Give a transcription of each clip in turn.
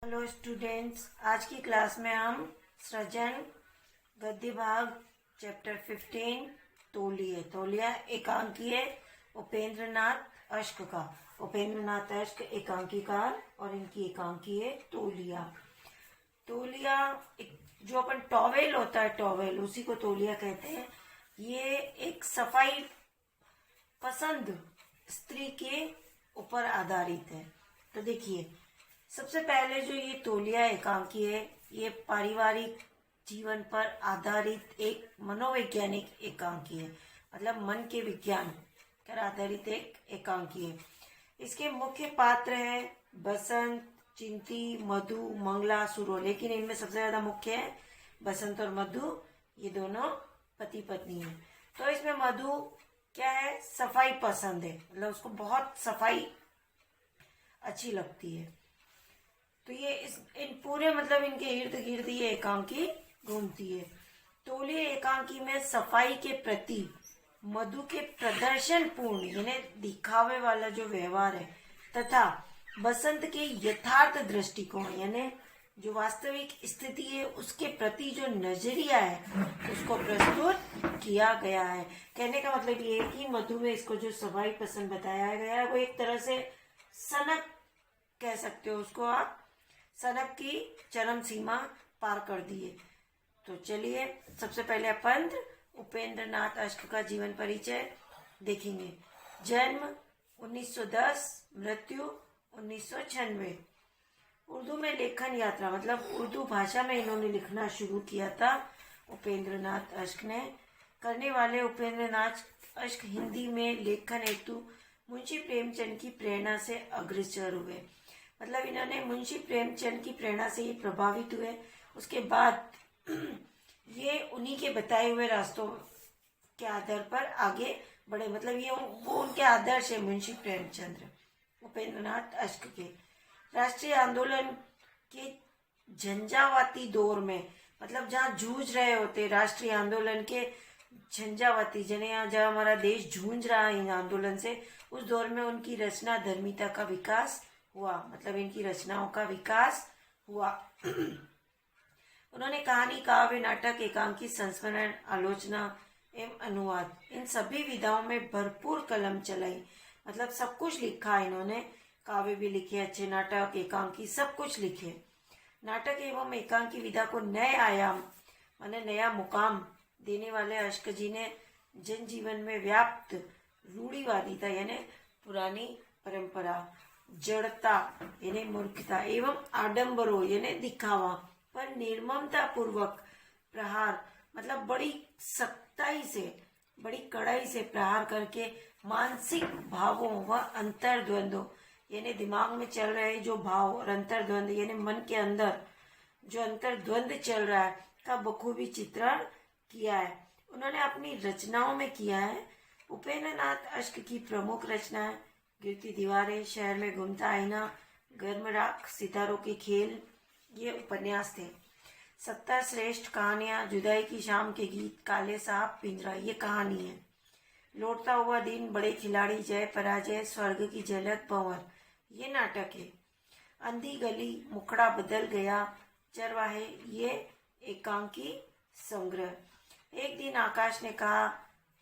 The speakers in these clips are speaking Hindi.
हेलो स्टूडेंट्स, आज की क्लास में हम सृजन गद्य भाग चैप्टर 15 तौलिया एकांकीय उपेंद्रनाथ अश्क का। उपेंद्रनाथ अश्क एकांकीकार और इनकी एकांकीय तौलिया। जो अपन टॉवेल होता है, टॉवेल उसी को तौलिया कहते हैं। ये एक सफाई पसंद स्त्री के ऊपर आधारित है। तो देखिए, सबसे पहले जो ये तौलिया एकांकी है, ये पारिवारिक जीवन पर आधारित एक मनोवैज्ञानिक एकांकी है। मतलब मन के विज्ञान पर आधारित एक एकांकी है। इसके मुख्य पात्र है बसंत, चिंती, मधु, मंगला, सुरो। लेकिन इनमें सबसे ज्यादा मुख्य है बसंत और मधु। ये दोनों पति पत्नी है। तो इसमें मधु क्या है, सफाई पसंद है। मतलब उसको बहुत सफाई अच्छी लगती है। तो ये इन पूरे मतलब इनके इर्द गिर्द ये एकांकी घूमती है। तौलिया एकांकी में सफाई के प्रति मधु के प्रदर्शन पूर्ण यानी दिखावे वाला जो व्यवहार है, तथा बसंत के यथार्थ दृष्टिकोण यानी जो वास्तविक स्थिति है उसके प्रति जो नजरिया है उसको प्रस्तुत किया गया है। कहने का मतलब ये है कि मधु में इसको जो सफाई पसंद बताया गया है वो एक तरह से सनक कह सकते हो उसको आप, सनक की चरम सीमा पार कर दी है। तो चलिए सबसे पहले अपन उपेंद्रनाथ अश्क का जीवन परिचय देखेंगे। जन्म 1910, मृत्यु 1996। उर्दू में लेखन यात्रा मतलब उर्दू भाषा में इन्होंने लिखना शुरू किया था उपेंद्रनाथ अश्क ने। करने वाले उपेंद्रनाथ अश्क हिंदी में लेखन हेतु मुंशी प्रेमचंद की प्रेरणा से अग्रसर हुए। मतलब इन्होंने मुंशी प्रेमचंद की प्रेरणा से ये प्रभावित हुए। उसके बाद ये उन्हीं के बताए हुए रास्तों के आधार पर आगे बढ़े। मतलब ये वो उनके आदर्श है मुंशी प्रेमचंद उपेंद्रनाथ अश्क के। राष्ट्रीय आंदोलन के झंझावाती दौर में, मतलब जहाँ जूझ रहे होते राष्ट्रीय आंदोलन के झंझावाती जहाँ हमारा देश जूझ रहा है इन आंदोलन से, उस दौर में उनकी रचना धर्मिता का विकास हुआ। मतलब इनकी रचनाओं का विकास हुआ। उन्होंने कहानी, काव्य, नाटक, एकांकी, संस्मरण, आलोचना एवं अनुवाद इन सभी विधाओं में भरपूर कलम चलाई। मतलब सब कुछ लिखा इन्होंने, काव्य भी लिखे, अच्छे नाटक, एकांकी सब कुछ लिखे। नाटक एवं एकांकी विधा को नए आयाम माने नया मुकाम देने वाले अश्क जी ने जनजीवन में व्याप्त रूढ़िवादिता यानी पुरानी परंपरा, जड़ता यानी मूर्खता एवं आडंबरों यानी दिखावा पर निर्ममता पूर्वक प्रहार, मतलब बड़ी सख्ताई से, बड़ी कड़ाई से प्रहार करके मानसिक भावों व अंतर्द्वंदों यानी दिमाग में चल रहे जो भाव और अंतर्द्वंद यानी मन के अंदर जो अंतर्द्वंद चल रहा है का बखूबी चित्रण किया है। उन्होंने अपनी रचनाओं में किया है। उपेंद्रनाथ अश्क की प्रमुख रचनाएं गिरती दीवारें, शहर में घूमता आईना, गर्म राख, सितारों के खेल ये उपन्यास थे। 70 श्रेष्ठ कहानियां, जुदाई की शाम के गीत, काले साहब, पिंजरा ये कहानी है। लौटता हुआ दिन, बड़े खिलाड़ी, जय पराजय, स्वर्ग की झलक, भंवर ये नाटक है। अंधी गली, मुखड़ा बदल गया, चरवाहे ये एकांकी संग्रह। एक दिन आकाश ने कहा,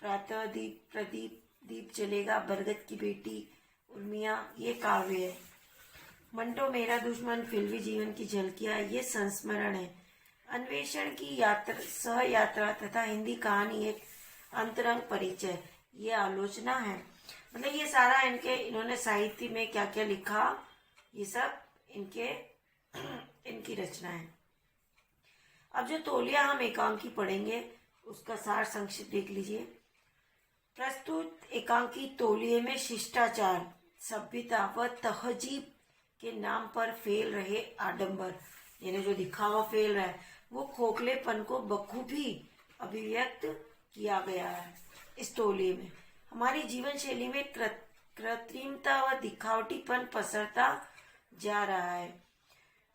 प्रातः दीप जलेगा, बरगद की बेटी, उर्मिया ये काव्य है। मंटो मेरा दुश्मन, फिल्मी जीवन की झलकियां ये संस्मरण है। अन्वेषण की यात्रा, सह यात्रा तथा हिंदी कहानी एक अंतरंग परिचय ये आलोचना है। मतलब ये सारा इन्होंने साहित्य में क्या क्या लिखा ये सब इनकी रचना है। अब जो तौलिया हम एकांकी पढ़ेंगे उसका सार संक्षिप्त देख लीजिए। प्रस्तुत एकांकी तौलिये में शिष्टाचार, सभ्यता व तहजीब के नाम पर फैल रहे आडंबर यानी जो दिखावा फैल रहा है वो खोखलेपन को बखूबी अभिव्यक्त किया गया है। इस तौलिये में हमारी जीवन शैली में कृत्रिमता व दिखावटीपन पसरता जा रहा है।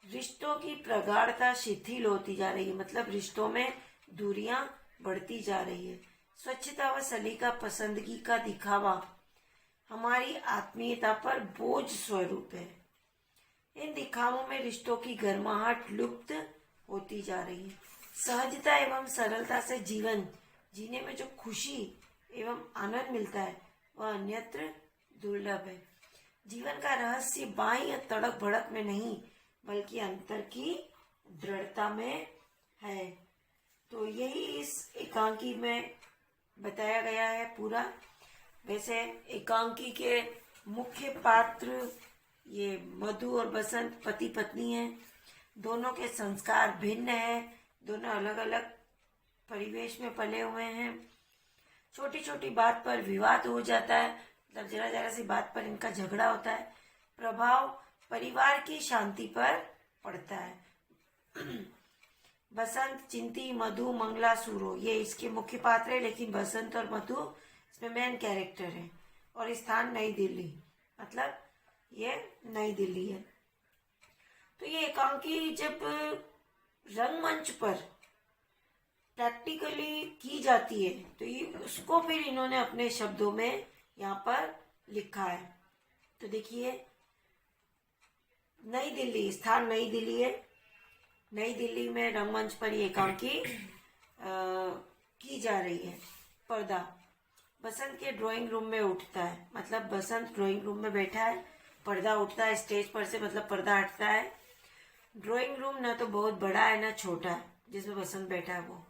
रिश्तों की प्रगाढ़ता शिथिल होती जा रही है। मतलब रिश्तों में दूरियां बढ़ती जा रही है। स्वच्छता व सलीका पसंदगी का दिखावा हमारी आत्मीयता पर बोझ स्वरूप है। इन दिखावों में रिश्तों की गर्माहट लुप्त होती जा रही है। सहजता एवं सरलता से जीवन जीने में जो खुशी एवं आनंद मिलता है वह अन्यत्र दुर्लभ है। जीवन का रहस्य बाईं या तड़क भड़क में नहीं बल्कि अंतर की दृढ़ता में है। तो यही इस एकांकी में बताया गया है पूरा। वैसे एकांकी के मुख्य पात्र ये मधु और बसंत पति पत्नी हैं। दोनों के संस्कार भिन्न हैं, दोनों अलग अलग परिवेश में पले हुए हैं। छोटी छोटी बात पर विवाद हो जाता है, मतलब जरा जरा सी बात पर इनका झगड़ा होता है। प्रभाव परिवार की शांति पर पड़ता है। बसंत, चिंती, मधु, मंगला, सूरो ये इसके मुख्य पात्र है, लेकिन बसंत और मधु इसमें मेन कैरेक्टर है। और स्थान नई दिल्ली, मतलब ये नई दिल्ली है। तो ये एकांकी जब रंगमंच पर प्रैक्टिकली की जाती है तो ये उसको फिर इन्होंने अपने शब्दों में यहाँ पर लिखा है। तो देखिए, नई दिल्ली, स्थान नई दिल्ली है। नई दिल्ली में रंगमंच पर ये एकांकी की जा रही है। पर्दा बसंत के ड्राइंग रूम में उठता है, मतलब बसंत ड्राइंग रूम में बैठा है, पर्दा उठता है स्टेज पर से, मतलब पर्दा हटता है। ड्राइंग रूम ना तो बहुत बड़ा है ना छोटा है जिसमें बसंत बैठा है, वो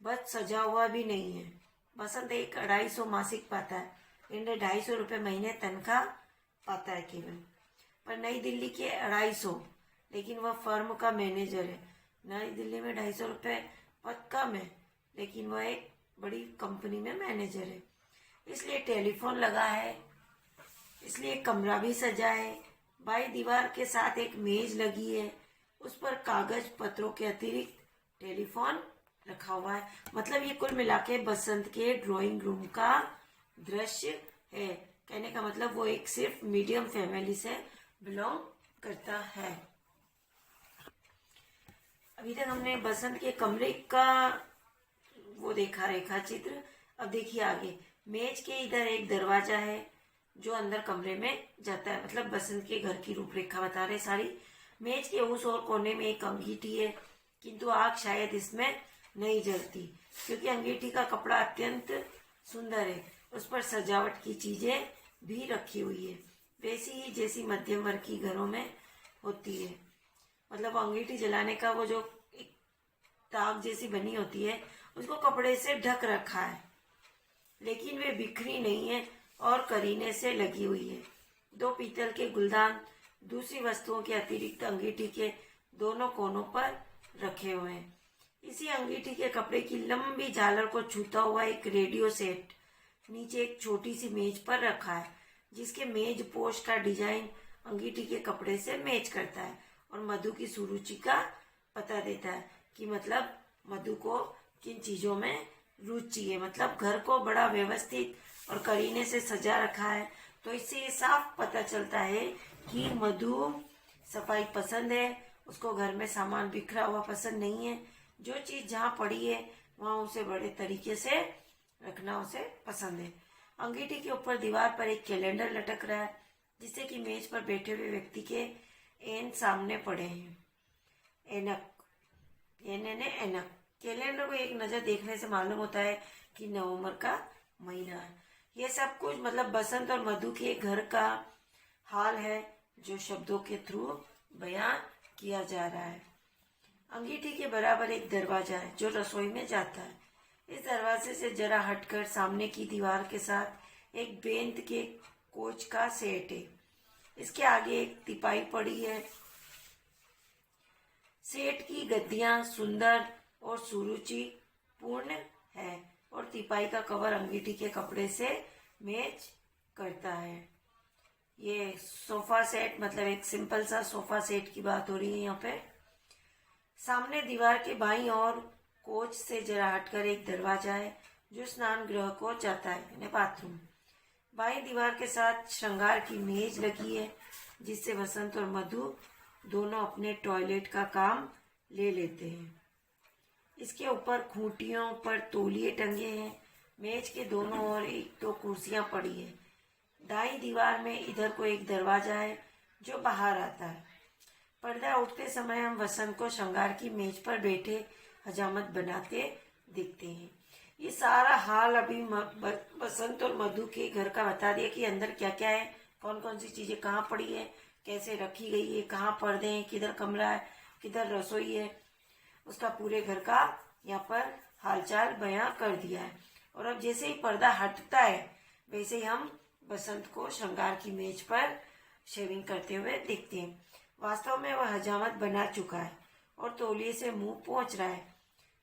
बस सजा हुआ भी नहीं है। बसंत एक 250 मासिक पाता है, इन्हें 250 रुपये महीने तनख्वाह पाता है केवल। पर नई दिल्ली के 250, लेकिन वह फर्म का मैनेजर है। नई दिल्ली में 250 रुपये पद कम है, लेकिन वह एक बड़ी कंपनी में मैनेजर है। इसलिए टेलीफोन लगा है, इसलिए कमरा भी सजा है। बाई दीवार के साथ एक मेज लगी है, उस पर कागज पत्रों के अतिरिक्त टेलीफोन रखा हुआ है। मतलब ये कुल मिला के बसंत के ड्राइंग रूम का दृश्य है। कहने का मतलब वो एक सिर्फ मीडियम फैमिली से बिलोंग करता है। अभी तक हमने बसंत के कमरे का वो देखा रेखा चित्र। अब देखिए आगे, मेज के इधर एक दरवाजा है जो अंदर कमरे में जाता है, मतलब बसंत के घर की रूपरेखा बता रहे सारी। मेज के उस और कोने में एक अंगीठी है, किंतु आग शायद इसमें नहीं जलती क्योंकि अंगीठी का कपड़ा अत्यंत सुंदर है। उस पर सजावट की चीजें भी रखी हुई है, वैसी ही जैसी मध्यम वर्ग की घरों में होती है। मतलब अंगीठी जलाने का वो जो एक ताक जैसी बनी होती है उसको कपड़े से ढक रखा है, लेकिन वे बिखरी नहीं है और करीने से लगी हुई है। 2 पीतल के गुलदान दूसरी वस्तुओं के अतिरिक्त अंगीठी के दोनों कोनों पर रखे हुए हैं। इसी अंगीठी के कपड़े की लंबी झालर को छूता हुआ एक रेडियो सेट नीचे एक छोटी सी मेज पर रखा है, जिसके मेज पोश का डिजाइन अंगीठी के कपड़े से मैच करता है और मधु की सुरुचि का पता देता है कि मतलब मधु को किन चीजों में रुचि है। मतलब घर को बड़ा व्यवस्थित और करीने से सजा रखा है, तो इससे ये साफ पता चलता है कि मधु सफाई पसंद है, उसको घर में सामान बिखरा हुआ पसंद नहीं है। जो चीज जहाँ पड़ी है वहाँ उसे बड़े तरीके से रखना उसे पसंद है। अंगीठी के ऊपर दीवार पर एक कैलेंडर लटक रहा है, जिससे कि मेज पर बैठे हुए व्यक्ति के एन सामने पड़े हैं। एनक, एनक कैलेंडर को एक नजर देखने से मालूम होता है कि नवंबर का महीना है। ये सब कुछ मतलब बसंत और मधु के घर का हाल है जो शब्दों के थ्रू बयान किया जा रहा है। अंगीठी के बराबर एक दरवाजा है जो रसोई में जाता है। इस दरवाजे से जरा हटकर सामने की दीवार के साथ एक बेंत के कोच का सेट है। इसके आगे एक तिपाई पड़ी है। सेट की गद्दियां सुंदर और सुरुचि पूर्ण है और तिपाई का कवर अंगीठी के कपड़े से मैच करता है। ये सोफा सेट, मतलब एक सिंपल सा सोफा सेट की बात हो रही है यहाँ पे। सामने दीवार के बाईं ओर कोच से जरा हटकर एक दरवाजा है जो स्नान गृह को जाता है, यानी बाथरूम। बाईं दीवार के साथ श्रृंगार की मेज लगी है, जिससे बसंत और मधु दोनों अपने टॉयलेट का काम ले लेते हैं। इसके ऊपर खूंटियों पर तौलिए टंगे हैं। मेज के दोनों ओर 1-2 कुर्सियां पड़ी है। दाईं दीवार में इधर को एक दरवाजा है जो बाहर आता है। पर्दा उठते समय हम वसंत को श्रृंगार की मेज पर बैठे हजामत बनाते दिखते हैं। ये सारा हाल अभी बसंत और मधु के घर का बता दिया कि अंदर क्या क्या है, कौन कौन सी चीजें कहाँ पड़ी है, कैसे रखी गई है, कहाँ पर्दे हैं, किधर कमरा है, किधर रसोई है, उसका पूरे घर का यहाँ पर हालचाल बयां कर दिया है। और अब जैसे ही पर्दा हटता है वैसे ही हम बसंत को श्रृंगार की मेज पर शेविंग करते हुए देखते हैं। वास्तव में वह हजामत बना चुका है और तौलिए से मुंह पोंछ रहा है।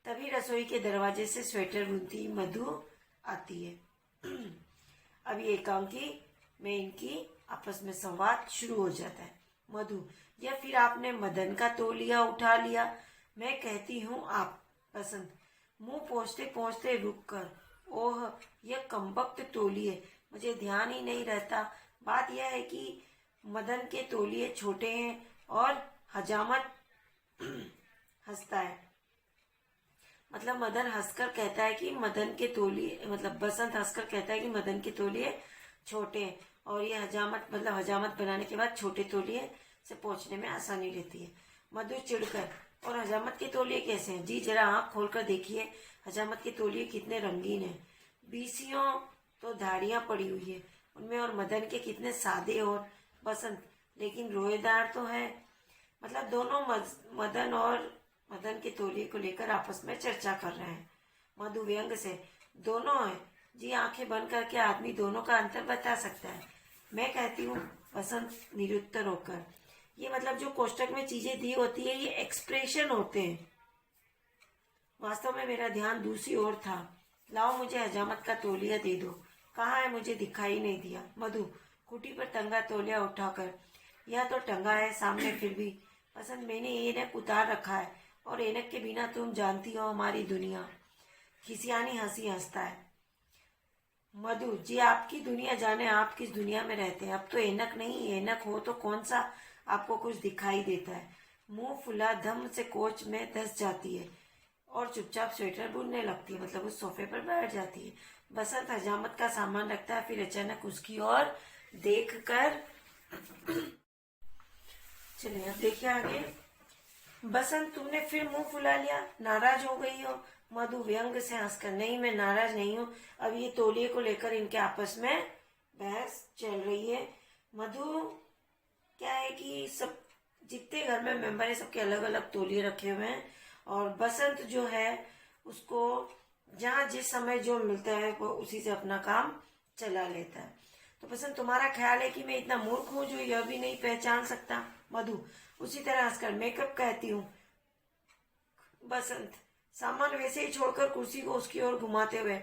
तभी रसोई के दरवाजे से स्वेटर बुनती मधु आती है। अब ये एकांकी में इनकी आपस में संवाद शुरू हो जाता है। मधु, या फिर आपने मदन का तौलिया उठा लिया? मैं कहती हूँ आप। बसंत, मुंह पोंछते पोंछते रुक कर, ओह यह कमबख्त तौलिए, मुझे ध्यान ही नहीं रहता। बात यह है कि मदन के तौलिए छोटे हैं और हजामत हंसता है। मतलब मदन हंसकर कहता है कि मदन के तौलिए, मतलब बसंत हंसकर कहता है कि मदन के तौलिए छोटे हैं और ये हजामत, मतलब हजामत बनाने के बाद छोटे तौलिए से पहुंचने में आसानी रहती है। मधु चिढ़कर, और हजामत के तौलिए कैसे हैं? जी जरा आंख खोलकर देखिए, हजामत के तौलिए कितने रंगीन हैं। बीसियों तो धारियां पड़ी हुई है उनमें, और मदन के कितने सादे। और बसंत, लेकिन रोएदार तो है। मतलब दोनों मदन और मदन के तौलिए को लेकर आपस में चर्चा कर रहे हैं। मधु व्यंग से, दोनों है जी, आंखें बंद करके आदमी दोनों का अंतर बता सकता है। मैं कहती हूँ। बसंत निरुत्तर होकर, ये मतलब जो कोष्टक में चीजें दी होती है ये एक्सप्रेशन होते हैं, वास्तव में मेरा ध्यान दूसरी ओर था। लाओ मुझे हजामत का तौलिया दे दो। कहाँ है? मुझे दिखाई नहीं दिया। मधु खूटी पर टंगा तौलिया उठाकर, यह तो टंगा है सामने, फिर भी। बसंत, मैंने ऐनक उतार रखा है और ऐनक के बिना तुम जानती हो हमारी दुनिया। खिसियानी हंसी हंसता है। मधु जी, आपकी दुनिया जाने आप किस दुनिया में रहते हैं। अब तो ऐनक नहीं, ऐनक हो तो कौन सा आपको कुछ दिखाई देता है। मुंह फुला धम से कोच में धस जाती है और चुपचाप स्वेटर बुनने लगती है, मतलब उस सोफे पर बैठ जाती है। बसंत हजामत का सामान रखता है, फिर अचानक उसकी ओर देख कर, चलिए अब देखिए आगे। बसंत, तुमने फिर मुंह फुला लिया, नाराज हो गई हो? मधु व्यंग से हंसकर, नहीं मैं नाराज नहीं हूँ। अब ये तौलिए को लेकर इनके आपस में बहस चल रही है। मधु, क्या है कि सब जितने घर में मेंबर है सबके अलग अलग तौलिए रखे हुए हैं, और बसंत जो है उसको जहाँ जिस समय जो मिलता है वो उसी से अपना काम चला लेता है। तो बसंत, तुम्हारा ख्याल है कि मैं इतना मूर्ख हूँ जो यह भी नहीं पहचान सकता? मधु उसी तरह हंसकर, मैं कब कहती हूँ। बसंत सामान वैसे ही छोड़कर कुर्सी को उसकी ओर घुमाते हुए,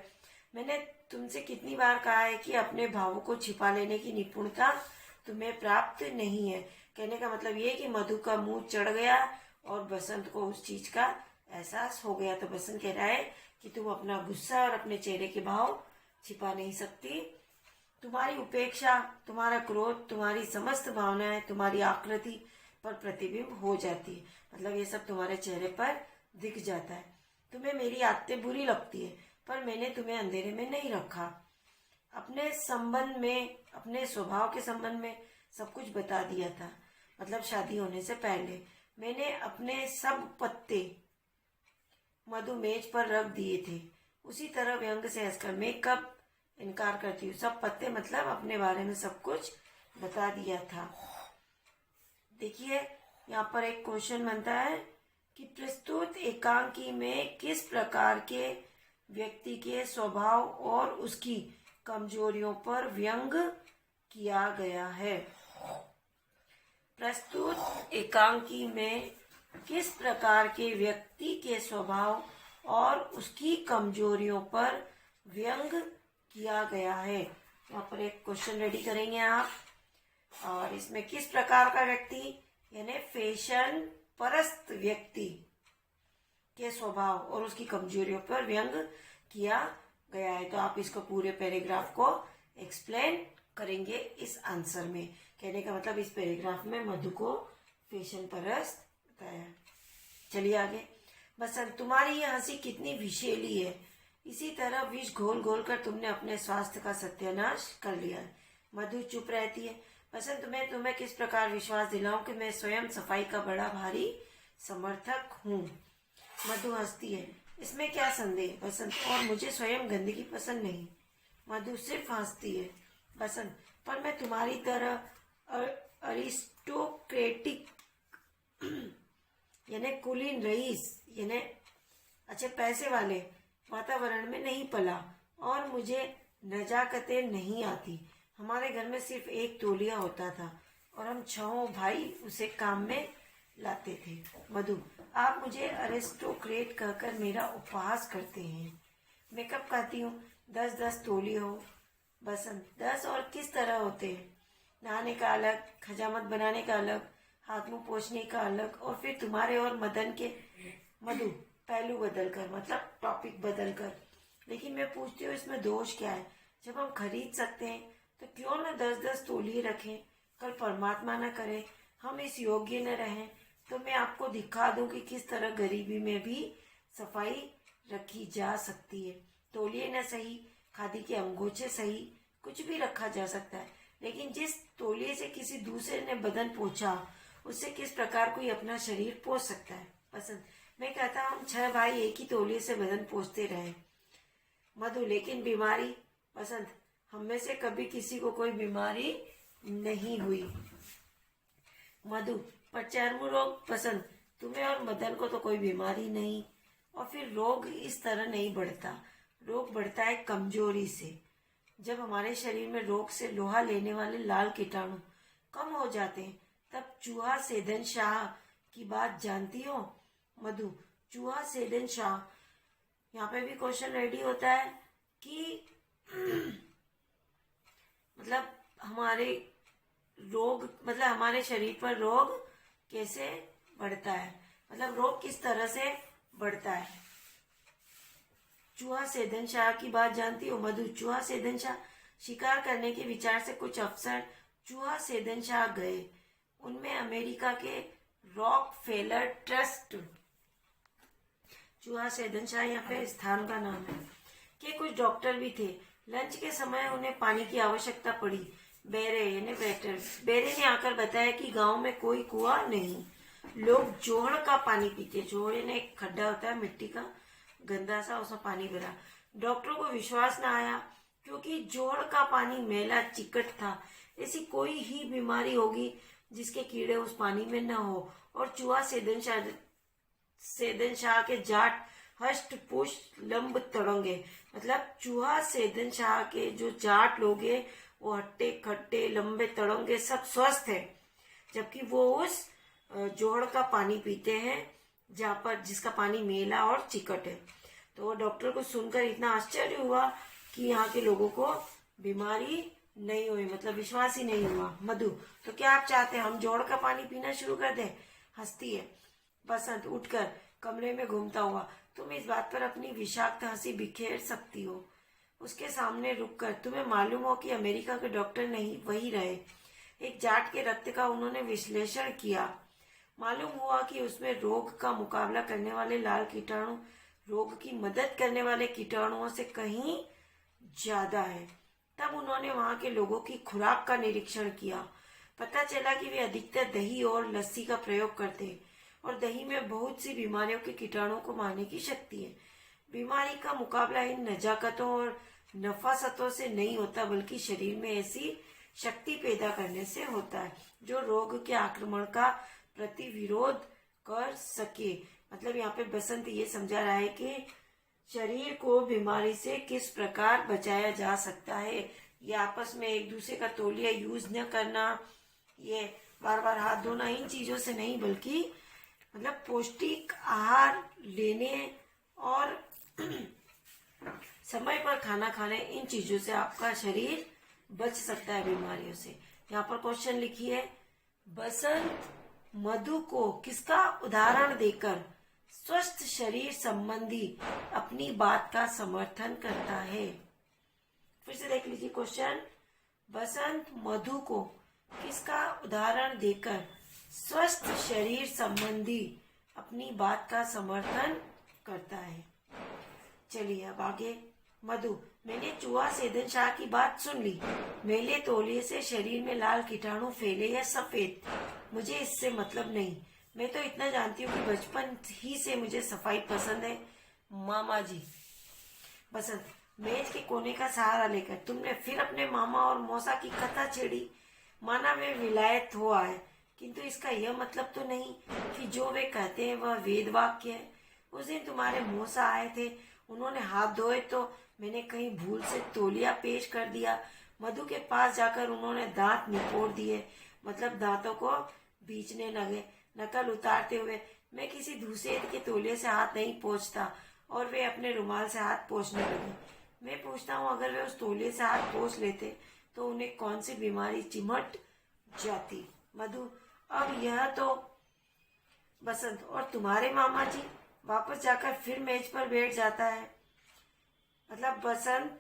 मैंने तुमसे कितनी बार कहा है कि अपने भावों को छिपा लेने की निपुणता तुम्हें प्राप्त नहीं है। कहने का मतलब ये कि मधु का मुंह चढ़ गया और बसंत को उस चीज का एहसास हो गया। तो बसंत कह रहा है कि तुम अपना गुस्सा और अपने चेहरे के भाव छिपा नहीं सकती। तुम्हारी उपेक्षा, तुम्हारा क्रोध, तुम्हारी समस्त भावनाएं तुम्हारी आकृति पर प्रतिबिंब हो जाती है, मतलब ये सब तुम्हारे चेहरे पर दिख जाता है। तुम्हें मेरी आदतें बुरी लगती है, पर मैंने तुम्हें अंधेरे में नहीं रखा। अपने संबंध में, अपने स्वभाव के संबंध में सब कुछ बता दिया था, मतलब शादी होने से पहले मैंने अपने सब पत्ते मधु मेज पर रख दिए थे। उसी तरह व्यंग से हंसकर, मैं कब इनकार करती हूँ, सब पत्ते मतलब अपने बारे में सब कुछ बता दिया था। देखिए यहाँ पर एक क्वेश्चन बनता है कि प्रस्तुत एकांकी में किस प्रकार के व्यक्ति के स्वभाव और उसकी कमजोरियों पर व्यंग किया गया है। प्रस्तुत एकांकी में किस प्रकार के व्यक्ति के स्वभाव और उसकी कमजोरियों पर व्यंग किया गया है। यहाँ पर एक क्वेश्चन रेडी करेंगे आप, और इसमें किस प्रकार का व्यक्ति यानी फैशन परस्त व्यक्ति के स्वभाव और उसकी कमजोरियों पर व्यंग किया गया है। तो आप इसको पूरे पैराग्राफ को एक्सप्लेन करेंगे इस आंसर में। कहने का मतलब इस पैराग्राफ में मधु को फैशन परस्त बताया। चलिए आगे। बसंत, तुम्हारी यह हंसी कितनी विषैली है, इसी तरह विष घोल घोल कर तुमने अपने स्वास्थ्य का सत्यानाश कर लिया है। मधु चुप रहती है। बसंत, मैं तुम्हें किस प्रकार विश्वास दिलाऊं कि मैं स्वयं सफाई का बड़ा भारी समर्थक हूँ। मधु हंसती है, इसमें क्या संदेह बसंत, और मुझे स्वयं गंदगी पसंद नहीं। मधु सिर्फ हंसती है। बसंत, पर मैं तुम्हारी तरह अरिस्टोक्रेटिक यानी कुलीन रईस यानी अच्छे पैसे वाले वातावरण में नहीं पला, और मुझे नजाकतें नहीं आती। हमारे घर में सिर्फ एक तौलिया होता था और हम 6 भाई उसे काम में लाते थे। मधु, आप मुझे अरिस्टोक्रेट कहकर मेरा उपहास करते हैं। मैं कब कहती हूँ 10-10 तौलिए हो। बसंत, 10 और किस तरह होते हैं? नहाने का अलग, हजामत बनाने का अलग, हाथ मुंह पोंछने का अलग, और फिर तुम्हारे और मदन के। मधु, पहलू बदल कर, मतलब टॉपिक बदल कर। लेकिन मैं पूछती हूँ इसमें दोष क्या है? जब हम खरीद सकते हैं तो क्यों न 10-10 तौलिए रखें? कल परमात्मा न करे हम इस योग्य न रहें तो मैं आपको दिखा दूं कि किस तरह गरीबी में भी सफाई रखी जा सकती है। तौलिए न सही, खादी के अंगोछे सही, कुछ भी रखा जा सकता है, लेकिन जिस तौलिए से किसी दूसरे ने बदन पोंछा उससे किस प्रकार कोई अपना शरीर पोंछ सकता है? पसंद, मैं कहता हूँ हम 6 भाई एक ही तौलिए से बदन पोंछते रहे। मधु, लेकिन बीमारी? पसंद, हम में से कभी किसी को कोई बीमारी नहीं हुई। मधु, पर चर्म रोग? पसंद, तुम्हें और मदन को तो कोई बीमारी नहीं, और फिर रोग इस तरह नहीं बढ़ता। रोग बढ़ता है कमजोरी से। जब हमारे शरीर में रोग से लोहा लेने वाले लाल कीटाणु कम हो जाते हैं तब चूहा सेदन शाह की बात जानती हो? मधु, चूहा सेदन शाह, यहाँ पे भी क्वेश्चन रेडी होता है कि मतलब हमारे रोग, मतलब हमारे शरीर पर रोग कैसे बढ़ता है, मतलब रोग किस तरह से बढ़ता है। चूहा सेदन शाह की बात जानती हो? मधु, चूहा सेदन शाह, शिकार करने के विचार से कुछ अफसर चूहा सेदन शाह गए। उनमें अमेरिका के रॉक फेलर ट्रस्ट, चूहा सेदन शाह यहाँ पे स्थान का नाम है, के कुछ डॉक्टर भी थे। लंच के समय उन्हें पानी की आवश्यकता पड़ी। बेरे यानी वेटर, बेरे ने आकर बताया कि गांव में कोई कुआं नहीं, लोग जोहड़ का पानी पीते। जोहड़ यानी एक खड्डा होता है मिट्टी का, गंदा सा, उसमें पानी भरा। डॉक्टरों को विश्वास न आया क्योंकि जोहड़ का पानी मैला चिकट था। ऐसी कोई ही बीमारी होगी जिसके कीड़े उस पानी में न हो। और चूहा सेदन शाह के जाट हष्ट पुष्ट लंब तड़ंगे, मतलब चूहा सेदन शाह के जो जाट लोग हैं वो हट्टे खट्टे लंबे तड़ंगे सब स्वस्थ है, जबकि वो उस जोहड़ का पानी पीते हैं जहाँ पर जिसका पानी मेला और चिकट है। तो डॉक्टर को सुनकर इतना आश्चर्य हुआ कि यहाँ के लोगों को बीमारी नहीं हुई, मतलब विश्वास ही नहीं हुआ। मधु, तो क्या आप चाहते हैं हम जोहड़ का पानी पीना शुरू कर दें? हंसती है। बसंत उठकर कमरे में घूमता हुआ, तुम इस बात पर अपनी विषाक्त हंसी बिखेर सकती हो। उसके सामने रुककर, तुम्हें मालूम हो कि अमेरिका के डॉक्टर नहीं वही रहे। एक जाट के रक्त का उन्होंने विश्लेषण किया। मालूम हुआ कि उसमें रोग का मुकाबला करने वाले लाल कीटाणु रोग की मदद करने वाले कीटाणुओं से कहीं ज्यादा है। तब उन्होंने वहां के लोगों की खुराक का निरीक्षण किया। पता चला कि वे अधिकतर दही और लस्सी का प्रयोग करते हैं, और दही में बहुत सी बीमारियों के कीटाणुओं को मारने की शक्ति है। बीमारी का मुकाबला इन नजाकतों और नफासतों से नहीं होता, बल्कि शरीर में ऐसी शक्ति पैदा करने से होता है जो रोग के आक्रमण का प्रतिविरोध कर सके। मतलब यहाँ पे बसंत ये समझा रहा है कि शरीर को बीमारी से किस प्रकार बचाया जा सकता है। ये आपस में एक दूसरे का तौलिया यूज न करना, ये बार बार हाथ धोना, इन चीजों से नहीं, बल्कि मतलब पौष्टिक आहार लेने और समय पर खाना खाने, इन चीजों से आपका शरीर बच सकता है बीमारियों से। यहाँ पर क्वेश्चन लिखिए, बसंत मधु को किसका उदाहरण देकर स्वस्थ शरीर संबंधी अपनी बात का समर्थन करता है? फिर से देख लीजिए क्वेश्चन, बसंत मधु को किसका उदाहरण देकर स्वस्थ शरीर संबंधी अपनी बात का समर्थन करता है? चलिए अब आगे। मधु, मैंने चूहा सेदन शाह की बात सुन ली। मैले तौलिए से शरीर में लाल कीटाणु फैले या सफेद, मुझे इससे मतलब नहीं। मैं तो इतना जानती हूँ कि बचपन ही से मुझे सफाई पसंद है। मामा जी। बसंत, मेज के कोने का सहारा लेकर तुमने फिर अपने मामा और मौसा की कथा छेड़ी। माना वे विलायत हो आए, किंतु इसका यह मतलब तो नहीं कि जो वे कहते हैं वह वेद वाक्य है। उस दिन तुम्हारे मौसा आए थे, उन्होंने हाथ धोए तो मैंने कहीं भूल से तौलिया पेश कर दिया। मधु के पास जाकर उन्होंने दांत निपोड़ दिए, मतलब दांतों को बीचने लगे। नकल उतारते हुए, मैं किसी दूसरे के तौलिए से हाथ नहीं पोंछता, और वे अपने रुमाल से हाथ पोंछने लगे। मैं पूछता हूँ, अगर वे उस तौलिए से हाथ पोंछ लेते तो उन्हें कौन सी बीमारी चिमट जाती। मधु, अब यह तो। बसंत, और तुम्हारे मामा जी? वापस जाकर फिर मेज पर बैठ जाता है। मतलब बसंत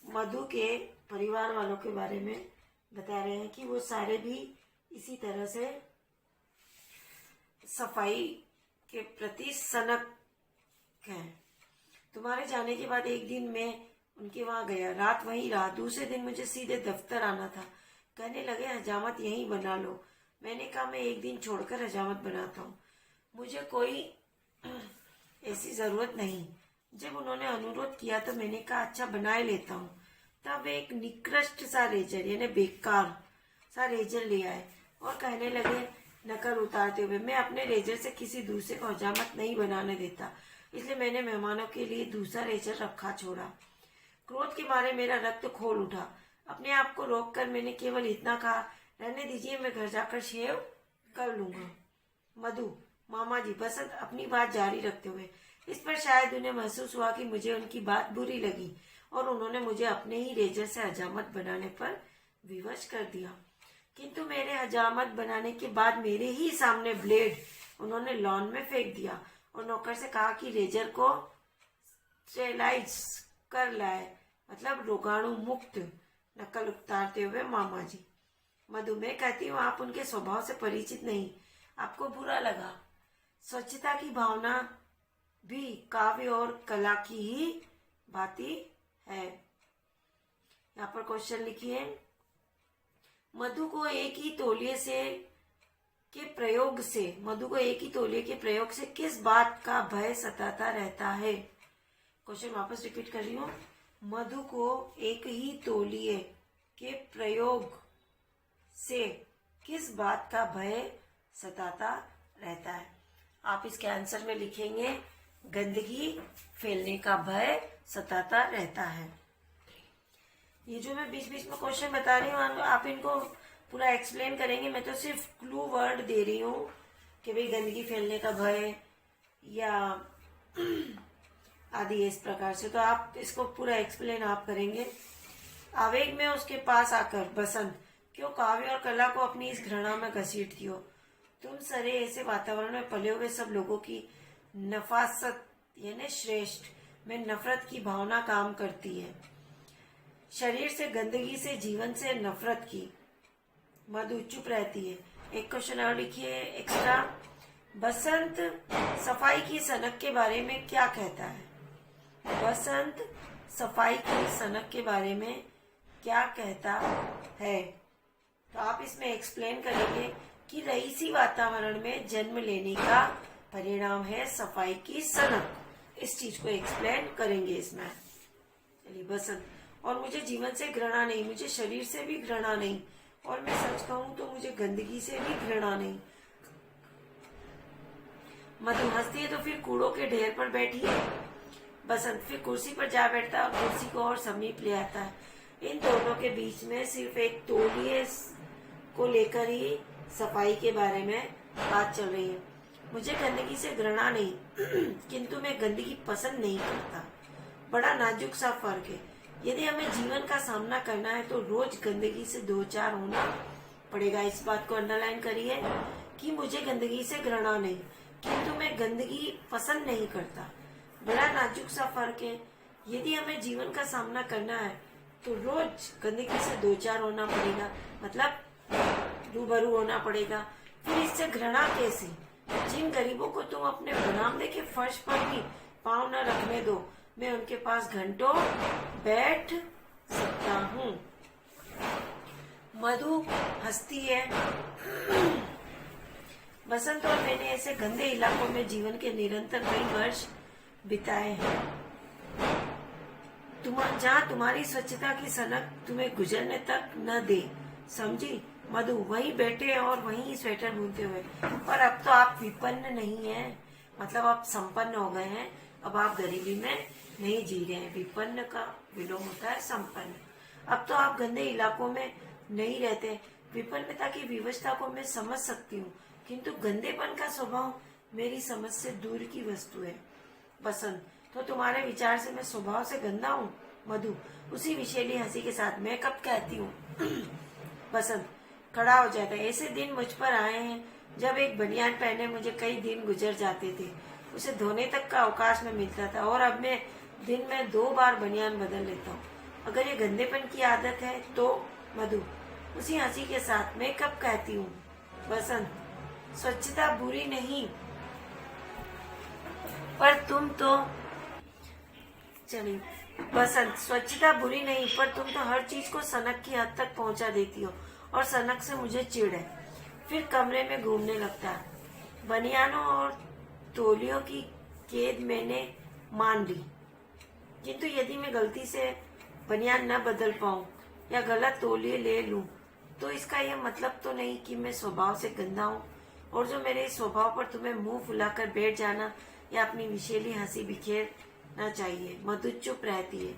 मधु के परिवार वालों के बारे में बता रहे हैं कि वो सारे भी इसी तरह से सफाई के प्रति सनक हैं। तुम्हारे जाने के बाद एक दिन मैं उनके वहां गया, रात वहीं रहा। दूसरे दिन मुझे सीधे दफ्तर आना था। कहने लगे हजामत यहीं बना लो। मैंने कहा मैं एक दिन छोड़कर हजामत बनाता हूँ, मुझे कोई ऐसी जरूरत नहीं। जब उन्होंने अनुरोध किया तो मैंने कहा अच्छा बनाए लेता हूँ। तब वे एक निकृष्ट सा रेजर यानी बेकार सा रेजर ले आए और कहने लगे नकल उतारते हुए, मैं अपने रेजर से किसी दूसरे को हजामत नहीं बनाने देता, इसलिए मैंने मेहमानों के लिए दूसरा रेजर रखा छोड़ा। क्रोध के मारे मेरा रक्त खोल उठा। अपने आप को रोककर मैंने केवल इतना कहा, रहने दीजिए, मैं घर जाकर शेव कर लूंगा। मधु, मामा जी। बसंत अपनी बात जारी रखते हुए, इस पर शायद उन्हें महसूस हुआ कि मुझे उनकी बात बुरी लगी और उन्होंने मुझे अपने ही रेजर से हजामत बनाने पर विवश कर दिया। किंतु मेरे हजामत बनाने के बाद मेरे ही सामने ब्लेड उन्होंने लॉन में फेंक दिया और नौकर से कहा कि रेजर को स्टेरिलाइज कर लाए, मतलब रोगाणु मुक्त। नकल उतारते हुए, मामा जी। मधु, मैं कहती हूँ आप उनके स्वभाव से परिचित नहीं, आपको बुरा लगा। स्वच्छता की भावना भी काव्य और कला की ही भांति है। यहाँ पर क्वेश्चन लिखिए, मधु को एक ही तौलिए के प्रयोग से किस बात का भय सताता रहता है। क्वेश्चन वापस रिपीट कर रही हूँ, मधु को एक ही तौलिए के प्रयोग से किस बात का भय सताता रहता है। आप इसके आंसर में लिखेंगे गंदगी फैलने का भय सताता रहता है। ये जो मैं बीच बीच में क्वेश्चन बता रही हूँ आप इनको पूरा एक्सप्लेन करेंगे। मैं तो सिर्फ क्लू वर्ड दे रही हूँ कि भाई गंदगी फैलने का भय या आदि इस प्रकार से, तो आप इसको पूरा एक्सप्लेन आप करेंगे। आवेग में उसके पास आकर, बसंत, क्यों काव्य और कला को अपनी इस घृणा में घसीटती हो? तुम सरे ऐसे वातावरण में पले हुए सब लोगों की नफासत यानी श्रेष्ठ में नफरत की भावना काम करती है। शरीर से, गंदगी से, जीवन से नफरत की। मधु चुप रहती है। एक क्वेश्चन और लिखिए एक्स्ट्रा। बसंत सफाई की सनक के बारे में क्या कहता है? बसंत सफाई की सनक के बारे में क्या कहता है? तो आप इसमें एक्सप्लेन करेंगे कि रईसी वातावरण में जन्म लेने का परिणाम है सफाई की सनक। इस चीज को एक्सप्लेन करेंगे इसमें। चलिए, बसंत, और मुझे जीवन से घृणा नहीं, मुझे शरीर से भी घृणा नहीं, और मैं सच कहूं तो मुझे गंदगी से भी घृणा नहीं। मधु हंसती है तो फिर कूड़ों के ढेर पर बैठी है। बसंत फिर कुर्सी पर जा बैठता है और कुर्सी को और समीप ले आता है। इन दोनों के बीच में सिर्फ एक तौलिए को लेकर ही सफाई के बारे में बात चल रही है। मुझे गंदगी से घृणा नहीं किंतु मैं गंदगी पसंद नहीं करता। बड़ा नाजुक सा फर्क है। यदि हमें जीवन का सामना करना है तो रोज गंदगी से दो चार होना पड़ेगा। इस बात को अंडरलाइन करिए कि मुझे गंदगी से घृणा नहीं किंतु मैं गंदगी पसंद नहीं करता। बड़ा नाजुक सा फर्क है। यदि हमें जीवन का सामना करना है तो रोज गंदगी से दो चार होना पड़ेगा, मतलब रूबरू होना पड़ेगा। फिर इससे घृणा कैसे? जिन गरीबों को तुम अपने बरामदे के फर्श पर भी पांव न रखने दो, मैं उनके पास घंटों बैठ सकता हूँ। मधु हंसती है। बसंत और मैंने ऐसे गंदे इलाकों में जीवन के निरंतर कई वर्ष बिताए हैं, जहाँ तुम्हारी स्वच्छता की सनक तुम्हें गुजरने तक न दे, समझी? मधु वहीं बैठे और वहीं स्वेटर बुनते हुए। पर अब तो आप विपन्न नहीं हैं, मतलब आप संपन्न हो गए हैं। अब आप गरीबी में नहीं जी रहे हैं। विपन्न का विलोम होता है संपन्न। अब तो आप गंदे इलाकों में नहीं रहते। विपन्नता की विवशता को मैं समझ सकती हूँ, किंतु गंदेपन का स्वभाव मेरी समझ से दूर की वस्तु है। बसंत, तो तुम्हारे विचार से मैं स्वभाव से गंदा हूँ? मधु उसी विशेली हंसी के साथ, मैं कब कहती हूँ? बसंत खड़ा हो जाता है। ऐसे दिन मुझ पर आए हैं जब एक बनियान पहने मुझे कई दिन गुजर जाते थे, उसे धोने तक का अवकाश न मिलता था, और अब मैं दिन में 2 बार बनियान बदल लेता हूँ। अगर ये गंदेपन की आदत है तो? मधु उसी हंसी के साथ, मैं कब कहती हूँ? बसंत स्वच्छता बुरी नहीं, पर तुम तो चलिए। बसंत स्वच्छता बुरी नहीं, पर तुम तो हर चीज को सनक की हद तक पहुंचा देती हो, और सनक से मुझे चिढ़ है। फिर कमरे में घूमने लगता है। बनियानों और तौलियों की केद मैंने मान ली, किंतु यदि मैं गलती से बनियान न बदल पाऊं या गलत तौलिए ले लूं, तो इसका यह मतलब तो नहीं कि मैं स्वभाव से गंदा हूं, और जो मेरे इस स्वभाव पर तुम्हें मुंह फुलाकर बैठ जाना या अपनी विशेली हंसी बिखेरना चाहिए। मधु चुप रहती है।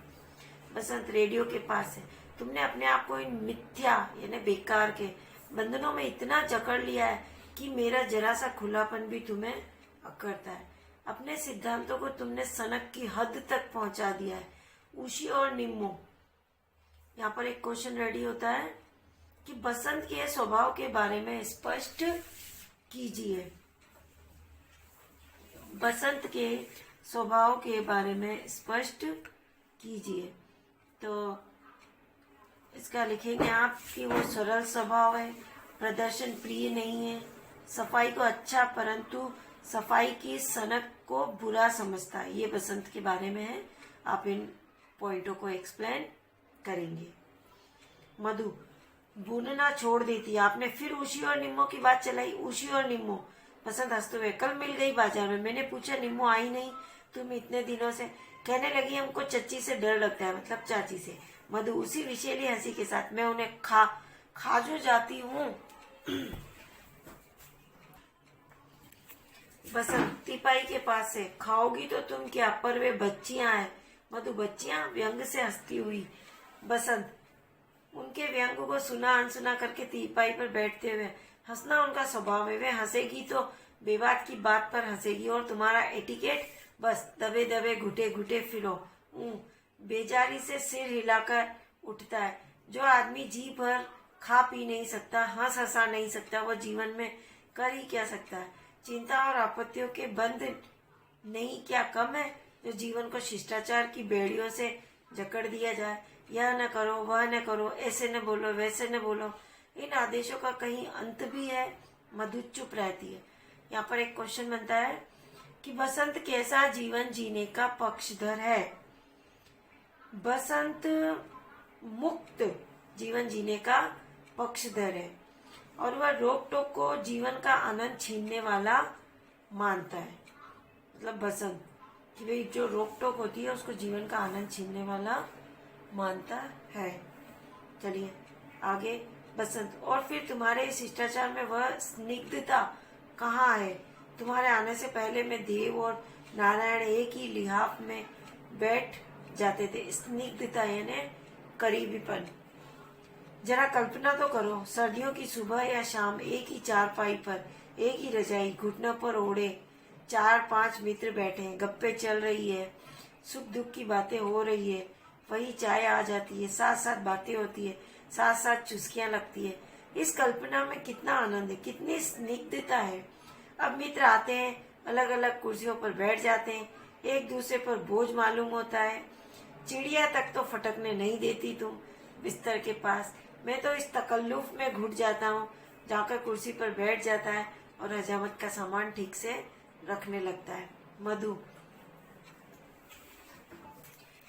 बसंत रेडियो के पास है। तुमने अपने आप को इन मिथ्या यानी बेकार के बंधनों में इतना जकड़ लिया है कि मेरा जरा सा खुलापन भी तुम्हें अकड़ता है। अपने सिद्धांतों को तुमने सनक की हद तक पहुंचा दिया है। उशी और निम्मो, यहाँ पर एक क्वेश्चन रेडी होता है कि बसंत के स्वभाव के बारे में स्पष्ट कीजिए। बसंत के स्वभाव के बारे में स्पष्ट कीजिए। तो इसका लिखेंगे आप कि वो सरल स्वभाव है, प्रदर्शन प्रिय नहीं है, सफाई को अच्छा परंतु सफाई की सनक को बुरा समझता है। ये बसंत के बारे में है। आप इन पॉइंटों को एक्सप्लेन करेंगे। मधु बुनना छोड़ देती है। आपने फिर उशी और निम्मो की बात चलाई। उशी और निम्मो। बसंत हंसते हुए, कल मिल गई बाजार में। मैंने पूछा निम्मो आई नहीं तुम इतने दिनों से? कहने लगी हमको चच्ची से डर लगता है, मतलब चाची से। मधु उसी विशेली हंसी के साथ, मैं उन्हें खा जो जाती हूँ। बसंत तिपाई के पास से, खाओगी तो तुम क्या, पर वे बच्चियां हैं। मधु बच्चियां? व्यंग से हंसती हुई। बसंत उनके व्यंग को सुना अनसुना करके तीपाई पर बैठते हुए, हंसना उनका स्वभाव है। वे हंसेगी तो बेबात की बात पर हंसेगी, और तुम्हारा एटिकेट बस दबे दबे घुटे घुटे फिरो। बेजारी से सिर हिलाकर उठता है। जो आदमी जी भर खा पी नहीं सकता, हंस हंसा नहीं सकता, वह जीवन में कर ही क्या सकता है? चिंता और आपत्तियों के बंध नहीं क्या कम है जो जीवन को शिष्टाचार की बेड़ियों से जकड़ दिया जाए? यह न करो, वह न करो, ऐसे न बोलो, वैसे न बोलो, इन आदेशों का कहीं अंत भी है? मधु चुप रहती है। यहाँ पर एक क्वेश्चन बनता है कि बसंत कैसा जीवन जीने का पक्षधर है? बसंत मुक्त जीवन जीने का पक्षधर है, और वह रोक टोक को जीवन का आनंद छीनने वाला मानता है। मतलब बसंत कि भाई जो रोक टोक होती है उसको जीवन का आनंद छीनने वाला मानता है। चलिए आगे। बसंत और फिर तुम्हारे शिष्टाचार में वह स्निग्धता कहाँ है? तुम्हारे आने से पहले मैं देव और नारायण एक ही लिहाफ में बैठ जाते थे। स्निग्धता यानी करीबीपन। जरा कल्पना तो करो, सर्दियों की सुबह या शाम एक ही चारपाई पर, एक ही रजाई, घुटनों पर ओढ़े 4-5 मित्र बैठे हैं, गप्पे चल रही है, सुख दुख की बातें हो रही है, वही चाय आ जाती है, साथ साथ बातें होती है, साथ साथ चुस्कियां लगती है। इस कल्पना में कितना आनंद है, कितनी स्निग्धता है। अब मित्र आते हैं, अलग अलग कुर्सियों पर बैठ जाते हैं, एक दूसरे पर बोझ मालूम होता है। चिड़िया तक तो फटकने नहीं देती तुम बिस्तर के पास। मैं तो इस तकल्लुफ में घुट जाता हूँ, जाकर कुर्सी पर बैठ जाता है और हजामत का सामान ठीक से रखने लगता है। मधु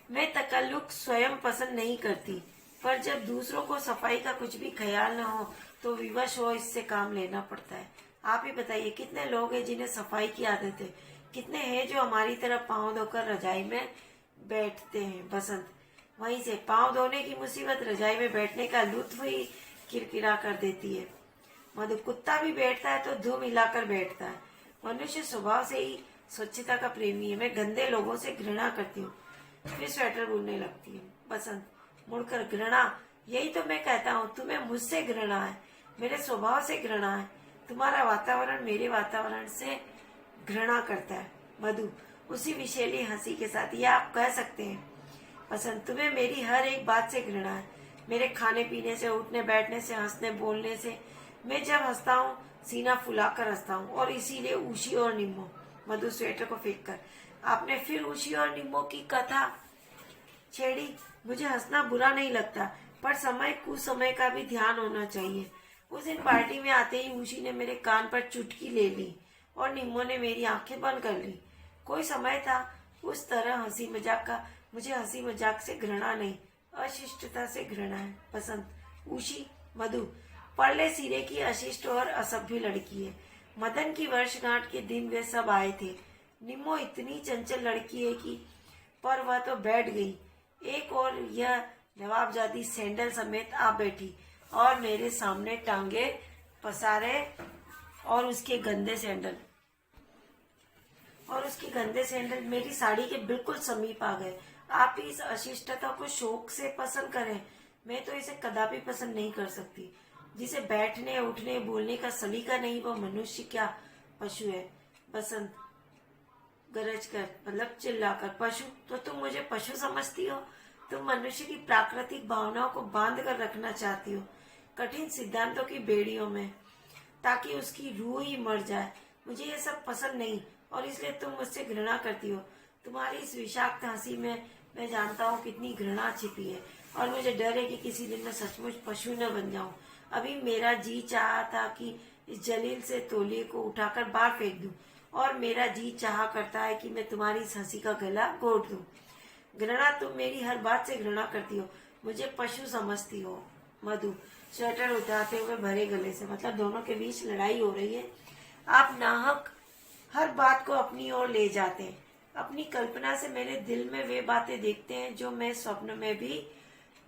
मैं तकल्लुक स्वयं पसंद नहीं करती, पर जब दूसरों को सफाई का कुछ भी ख्याल न हो तो विवश हो इससे काम लेना पड़ता है। आप ही बताइए कितने लोग हैं जिन्हें सफाई की आदत है, कितने हैं जो हमारी तरह पांव धोकर रजाई में बैठते हैं। बसंत, वहीं से पांव धोने की मुसीबत रजाई में बैठने का लुत्फ ही किरकिरा कर देती है। मधु, कुत्ता भी बैठता है तो धूम हिलाकर बैठता है। मनुष्य स्वभाव से ही स्वच्छता का प्रेमी है। मैं गंदे लोगों से घृणा करती हूँ। फिर स्वेटर बुनने लगती है। बसंत, मुड़कर, घृणा? यही तो मैं कहता हूँ, तुम्हें मुझसे घृणा है, मेरे स्वभाव से घृणा है। तुम्हारा वातावरण मेरे वातावरण से घृणा करता है। मधु, उसी विशेली हंसी के साथ, यह आप कह सकते हैं। बसंत, तुम्हें मेरी हर एक बात से घृणा है, मेरे खाने पीने से, उठने बैठने से, हंसने बोलने से। मैं जब हंसता हूँ सीना फुलाकर हंसता हूँ, और इसीलिए ऊशी और निम्मो। मधु स्वेटर को फेंक कर, आपने फिर ऊशी और निम्मो की कथा छेड़ी। मुझे हंसना बुरा नहीं लगता, पर समय कुसमय का भी ध्यान होना चाहिए। उस दिन पार्टी में आते ही ऊशी ने मेरे कान पर चुटकी ले ली और निम्मो ने मेरी आंखें बंद कर ली। कोई समय था उस तरह हंसी मजाक का। मुझे हंसी मजाक से घृणा नहीं, अशिष्टता से घृणा है। बसंत, ऊशी? मधु, परले सिरे की अशिष्ट और असभ्य लड़की है। मदन की वर्षगांठ के दिन वे सब आए थे। निम्मो इतनी चंचल लड़की है कि, पर वह तो बैठ गई एक और यह नवाबजादी सैंडल समेत आ बैठी और मेरे सामने टांगे पसारे और उसके गंदे सैंडल मेरी साड़ी के बिल्कुल समीप आ गए। आप इस अशिष्टता को शौक से पसंद करें, मैं तो इसे कदापि पसंद नहीं कर सकती। जिसे बैठने उठने बोलने का सलीका नहीं वो मनुष्य क्या पशु है। बसंत, गरज कर, मतलब चिल्लाकर, पशु? तो तुम मुझे पशु समझती हो? तुम मनुष्य की प्राकृतिक भावनाओं को बांध कर रखना चाहती हो कठिन सिद्धांतों की बेड़ियों में, ताकि उसकी रूह ही मर जाए। मुझे ये सब पसंद नहीं, और इसलिए तुम मुझसे घृणा करती हो। तुम्हारी इस विषाक्त हंसी में मैं जानता हूँ कितनी घृणा छिपी है, और मुझे डर है कि किसी दिन मैं सचमुच पशु न बन जाऊं। अभी मेरा जी चाहा था कि इस जलील से तौलिए को उठाकर बाहर फेंक दूं, और मेरा जी चाहा करता है कि मैं तुम्हारी इस हंसी का गला घोट दूं। घृणा, तुम मेरी हर बात से घृणा करती हो, मुझे पशु समझती हो। मधु स्वेटर उठाते हुए भरे गले से, मतलब दोनों के बीच लड़ाई हो रही है। आप नाहक हर बात को अपनी ओर ले जाते हैं। अपनी कल्पना से मेरे दिल में वे बातें देखते हैं जो मैं स्वप्न में भी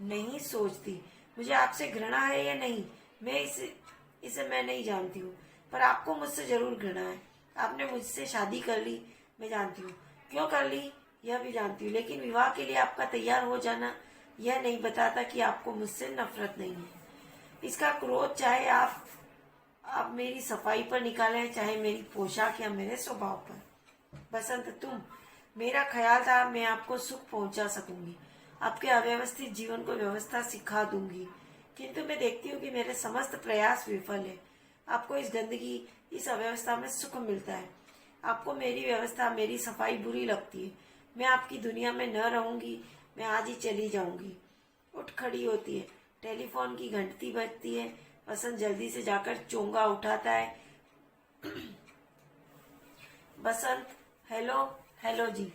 नहीं सोचती। मुझे आपसे घृणा है या नहीं, मैं इसे मैं नहीं जानती हूँ, पर आपको मुझसे जरूर घृणा है। आपने मुझसे शादी कर ली, मैं जानती हूँ। क्यों कर ली यह भी जानती हूँ, लेकिन विवाह के लिए आपका तैयार हो जाना यह नहीं बताता कि आपको मुझसे नफरत नहीं है। इसका क्रोध चाहे आप मेरी सफाई पर निकालें, चाहे मेरी पोशाक या मेरे स्वभाव पर। बसंत, तुम? मेरा ख्याल था मैं आपको सुख पहुंचा सकूंगी, आपके अव्यवस्थित जीवन को व्यवस्था सिखा दूंगी, किंतु मैं देखती हूँ कि मेरे समस्त प्रयास विफल है। आपको इस गंदगी, इस अव्यवस्था में सुख मिलता है। आपको मेरी व्यवस्था, मेरी सफाई बुरी लगती है। मैं आपकी दुनिया में न रहूंगी, मैं आज ही चली जाऊंगी। उठ खड़ी होती है, टेलीफोन की घंटी बजती है। बसंत जल्दी से जाकर चोंगा उठाता है। बसंत, हेलो हेलो जी।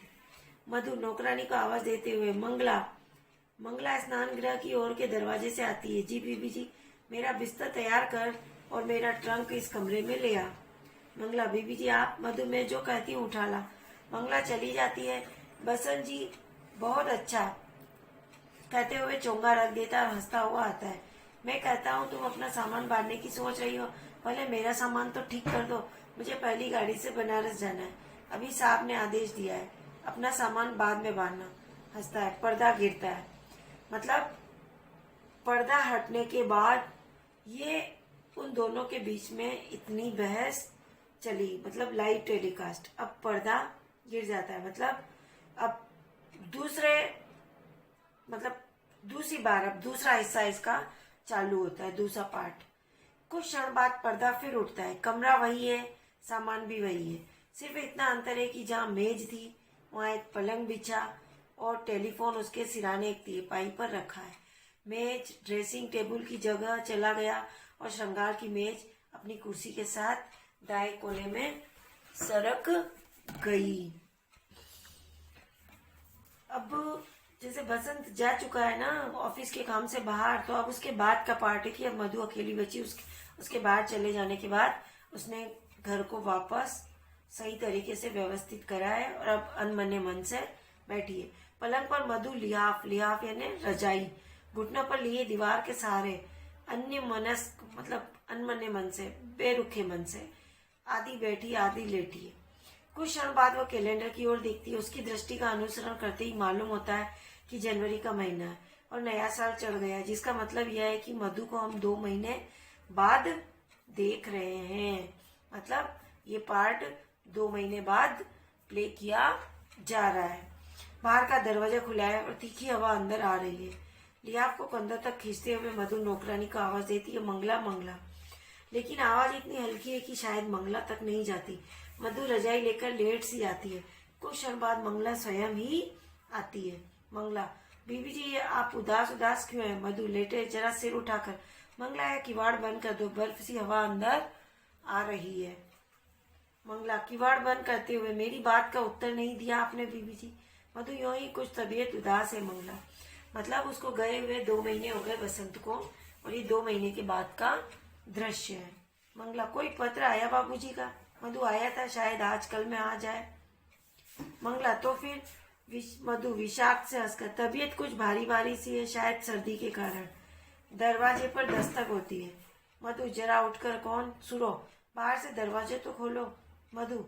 मधु नौकरानी को आवाज देते हुए, मंगला स्नान गृह की ओर के दरवाजे से आती है। जी बीबी जी, मेरा बिस्तर तैयार कर और मेरा ट्रंक इस कमरे में ले आ। मंगला, बीबी जी आप? मधु, मैं जो कहती हूँ उठा ला। मंगला चली जाती है। बसंत जी, बहुत अच्छा कहते हुए चोंगा रख देता और हंसता हुआ आता है। मैं कहता हूँ तुम अपना सामान बांधने की सोच रही हो, पहले मेरा सामान तो ठीक कर दो। मुझे पहली गाड़ी से बनारस जाना है, अभी साहब ने आदेश दिया है, अपना सामान बाद में बांधना। हंसता है। पर्दा गिरता है, मतलब पर्दा हटने के बाद ये उन दोनों के बीच में इतनी बहस चली, मतलब लाइव टेलीकास्ट। अब पर्दा गिर जाता है, मतलब अब दूसरी बार अब दूसरा हिस्सा इसका चालू होता है, दूसरा पार्ट। कुछ क्षण बाद पर्दा फिर उठता है। कमरा वही है, सामान भी वही है, सिर्फ इतना अंतर है कि जहाँ मेज थी वहाँ एक पलंग बिछा और टेलीफोन उसके सिराने एक टीपाई पर रखा है। मेज ड्रेसिंग टेबल की जगह चला गया और श्रृंगार की मेज अपनी कुर्सी के साथ दाएं कोने में सरक गई। अब जैसे बसंत जा चुका है ना ऑफिस के काम से बाहर, तो अब उसके बाद का पार्ट है कि अब मधु अकेली बची। उसके बाहर चले जाने के बाद उसने घर को वापस सही तरीके से व्यवस्थित करा है और अब अनमने मन से बैठी है। पलंग पर मधु लिहाफ, लिहाफ यानी रजाई, घुटनों पर लिए दीवार के सहारे, अन्य मनस्क मतलब अनमने मन से, बेरुखे मन से आधी बैठी आधी लेटी है। कुछ क्षण बाद वह कैलेंडर की ओर देखती है। उसकी दृष्टि का अनुसरण करते ही मालूम होता है कि जनवरी का महीना है और नया साल चढ़ गया है, जिसका मतलब यह है कि मधु को हम 2 महीने बाद देख रहे हैं। मतलब ये पार्ट 2 महीने बाद प्ले किया जा रहा है। बाहर का दरवाजा खुला है और तीखी हवा अंदर आ रही है। लिहाफ को कंधों तक खींचते हुए मधु नौकरानी को आवाज देती है, मंगला मंगला। लेकिन आवाज इतनी हल्की है कि शायद मंगला तक नहीं जाती। मधु रजाई लेकर लेट सी आती है। कुछ क्षण बाद मंगला स्वयं ही आती है। मंगला, बीबी जी ये आप उदास उदास क्यों है? मधु लेटे जरा सिर उठाकर। मंगला, है किवाड़ बंद कर दो, बर्फ सी हवा अंदर आ रही है। मंगला, किवाड़ बंद करते हुए, मेरी बात का उत्तर नहीं दिया आपने बीबी जी। मधु, यूं ही कुछ तबीयत उदास है मंगला। मतलब उसको गए हुए 2 महीने हो गए बसंत को, और ये 2 महीने के बाद का दृश्य है। मंगला, कोई पत्र आया बाबूजी का? मधु, आया था, शायद आज कल में आ जाए। मंगला, तो फिर? मधु विषाक्त से हंसकर, तबीयत कुछ भारी भारी सी है, शायद सर्दी के कारण। दरवाजे पर दस्तक होती है। मधु, जरा उठकर, कौन? सुरो, बाहर से दरवाजे तो खोलो। मधु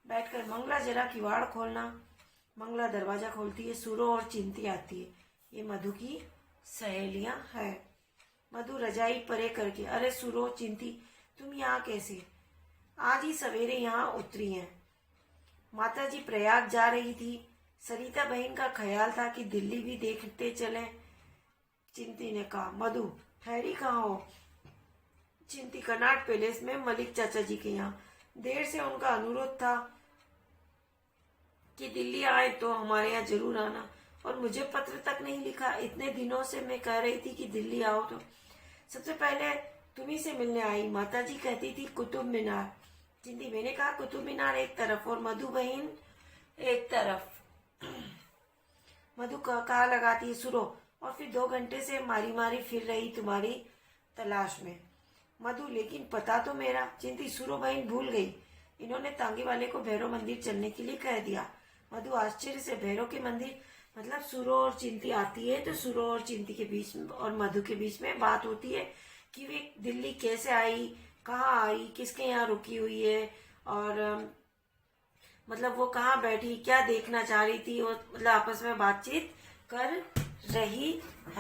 बैठकर, मंगला जरा किवाड़ खोलना। मंगला दरवाजा खोलती है। सुरो और चिंती आती है। ये मधु की सहेलियां है। मधु रजाई परे करके, अरे सुरो, चिंती, तुम यहाँ कैसे? आज ही सवेरे यहाँ उतरी हैं। माता जी प्रयाग जा रही थी। सरिता बहन का ख्याल था कि दिल्ली भी देखते चले। चिंती ने कहा। मधु, ठहरी कहाँ हो? चिंती, कनाट पैलेस में मलिक चाचा जी के यहाँ। देर से उनका अनुरोध था कि दिल्ली आए तो हमारे यहाँ जरूर आना, और मुझे पत्र तक नहीं लिखा। इतने दिनों से मैं कह रही थी कि दिल्ली आओ तो सबसे पहले तुम्ही से मिलने आई। माता जी कहती थी कुतुब मीनार। चिंती, मैंने कहा कुतुब मीनार एक तरफ और मधु बहन एक तरफ। मधु कहा लगाती है, सुरो, और फिर 2 घंटे से मारी मारी फिर रही तुम्हारी तलाश में। मधु, लेकिन पता तो मेरा। चिंती, सुरो बहन भूल गई, इन्होंने तांगे वाले को भैरव मंदिर चलने के लिए कह दिया। मधु आश्चर्य से, भैरव के मंदिर? मतलब सुरो और चिंती आती है तो सुरो और चिंती के बीच में और मधु के बीच में बात होती है कि वे दिल्ली कैसे आई, कहाँ आई, किसके यहाँ रुकी हुई है, और मतलब वो कहाँ बैठी, क्या देखना चाह रही थी, वो मतलब आपस में बातचीत कर रही